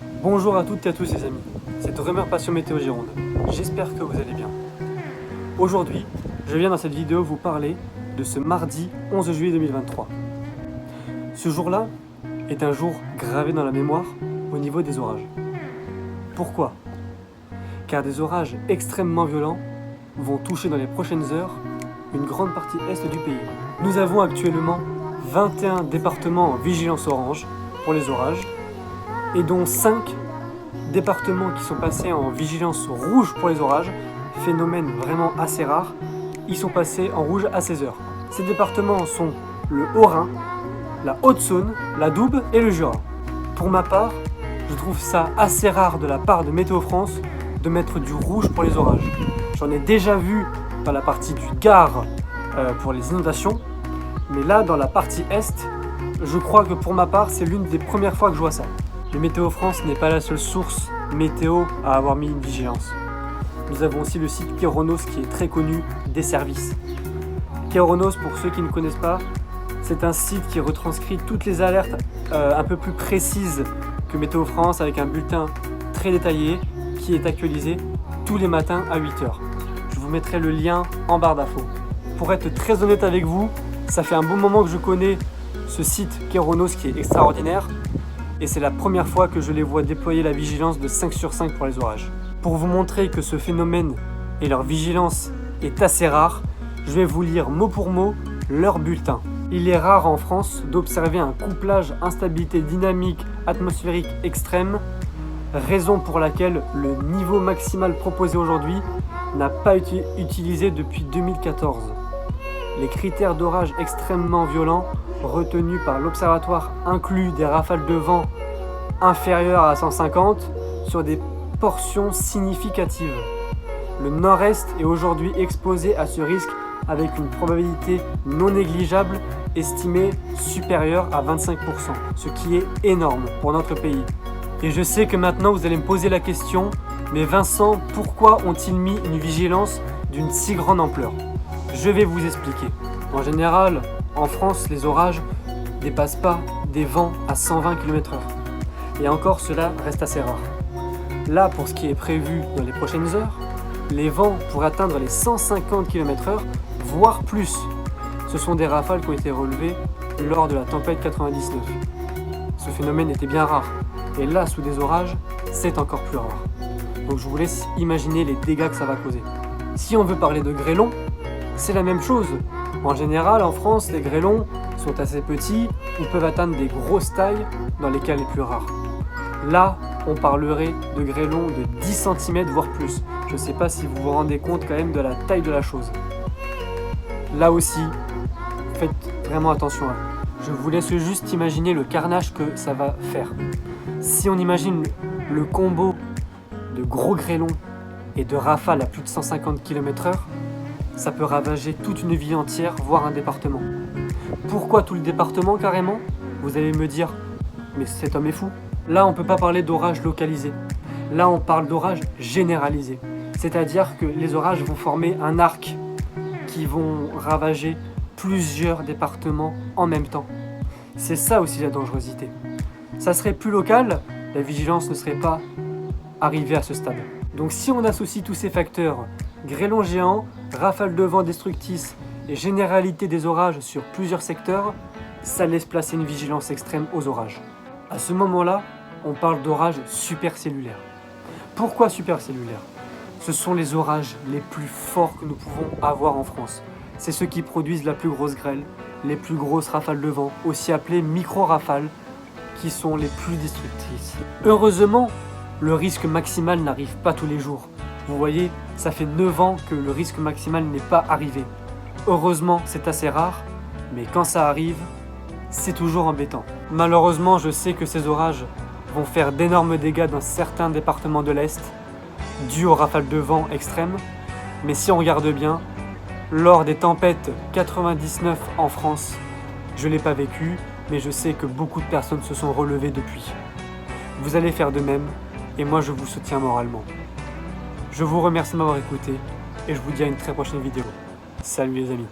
Bonjour à toutes et à tous les amis, c'est Drummer Passion Météo Gironde, j'espère que vous allez bien. Aujourd'hui, je viens dans cette vidéo vous parler de ce mardi 11 juillet 2023. Ce jour-là est un jour gravé dans la mémoire au niveau des orages. Pourquoi ? Car des orages extrêmement violents vont toucher dans les prochaines heures une grande partie est du pays. Nous avons actuellement 21 départements en vigilance orange pour les orages et dont 5 départements qui sont passés en vigilance rouge pour les orages, phénomène vraiment assez rare, ils sont passés en rouge à 16 heures. Ces départements sont le Haut-Rhin, la Haute-Saône, la Doubs et le Jura. Pour ma part, je trouve ça assez rare de la part de Météo France de mettre du rouge pour les orages. J'en ai déjà vu dans la partie du Gard pour les inondations, mais là dans la partie Est, je crois que pour ma part c'est l'une des premières fois que je vois ça. Mais Météo France n'est pas la seule source météo à avoir mis une vigilance. Nous avons aussi le site Kéronos qui est très connu des services. Kéronos, pour ceux qui ne connaissent pas, c'est un site qui retranscrit toutes les alertes un peu plus précises que Météo France avec un bulletin très détaillé qui est actualisé tous les matins à 8h. Je vous mettrai le lien en barre d'infos. Pour être très honnête avec vous, ça fait un bon moment que je connais ce site Kéronos qui est extraordinaire et c'est la première fois que je les vois déployer la vigilance de 5 sur 5 pour les orages. Pour vous montrer que ce phénomène et leur vigilance est assez rare, je vais vous lire mot pour mot leur bulletin. Il est rare en France d'observer un couplage instabilité dynamique atmosphérique extrême, raison pour laquelle le niveau maximal proposé aujourd'hui n'a pas été utilisé depuis 2014. Les critères d'orage extrêmement violents retenus par l'observatoire incluent des rafales de vent inférieures à 150 sur des portions significatives. Le nord-est est aujourd'hui exposé à ce risque avec une probabilité non négligeable estimée supérieure à 25%, ce qui est énorme pour notre pays. Et je sais que maintenant vous allez me poser la question, mais Vincent, pourquoi ont-ils mis une vigilance d'une si grande ampleur ? Je vais vous expliquer. En général, en France, les orages ne dépassent pas des vents à 120 km/h. Et encore, cela reste assez rare. Là, pour ce qui est prévu dans les prochaines heures, les vents pourraient atteindre les 150 km/h, voire plus. Ce sont des rafales qui ont été relevées lors de la tempête 99. Ce phénomène était bien rare. Et là, sous des orages, c'est encore plus rare. Donc je vous laisse imaginer les dégâts que ça va causer. Si on veut parler de grêlons, c'est la même chose. En général, en France, les grêlons sont assez petits ou peuvent atteindre des grosses tailles dans les cas les plus rares. Là, on parlerait de grêlons de 10 cm voire plus. Je ne sais pas si vous vous rendez compte quand même de la taille de la chose. Là aussi, faites vraiment attention à vous. Je vous laisse juste imaginer le carnage que ça va faire. Si on imagine le combo de gros grêlons et de rafales à plus de 150 km/h, ça peut ravager toute une ville entière, voire un département. Pourquoi tout le département carrément ? Vous allez me dire, mais cet homme est fou. Là, on ne peut pas parler d'orage localisé. Là, on parle d'orage généralisé. C'est-à-dire que les orages vont former un arc qui vont ravager plusieurs départements en même temps. C'est ça aussi la dangerosité. Ça serait plus local, la vigilance ne serait pas arrivée à ce stade. Donc si on associe tous ces facteurs, grêlons géants, rafales de vent destructrices et généralité des orages sur plusieurs secteurs, ça laisse placer une vigilance extrême aux orages. À ce moment-là, on parle d'orages supercellulaires. Pourquoi supercellulaires ? Ce sont les orages les plus forts que nous pouvons avoir en France. C'est ceux qui produisent la plus grosse grêle, les plus grosses rafales de vent, aussi appelées micro-rafales, qui sont les plus destructrices. Heureusement, le risque maximal n'arrive pas tous les jours. Vous voyez, ça fait 9 ans que le risque maximal n'est pas arrivé. Heureusement, c'est assez rare, mais quand ça arrive, c'est toujours embêtant. Malheureusement, je sais que ces orages vont faire d'énormes dégâts dans certains départements de l'Est, dus aux rafales de vent extrêmes, mais si on regarde bien, lors des tempêtes 99 en France, je ne l'ai pas vécu, mais je sais que beaucoup de personnes se sont relevées depuis. Vous allez faire de même, et moi je vous soutiens moralement. Je vous remercie de m'avoir écouté, et je vous dis à une très prochaine vidéo. Salut les amis.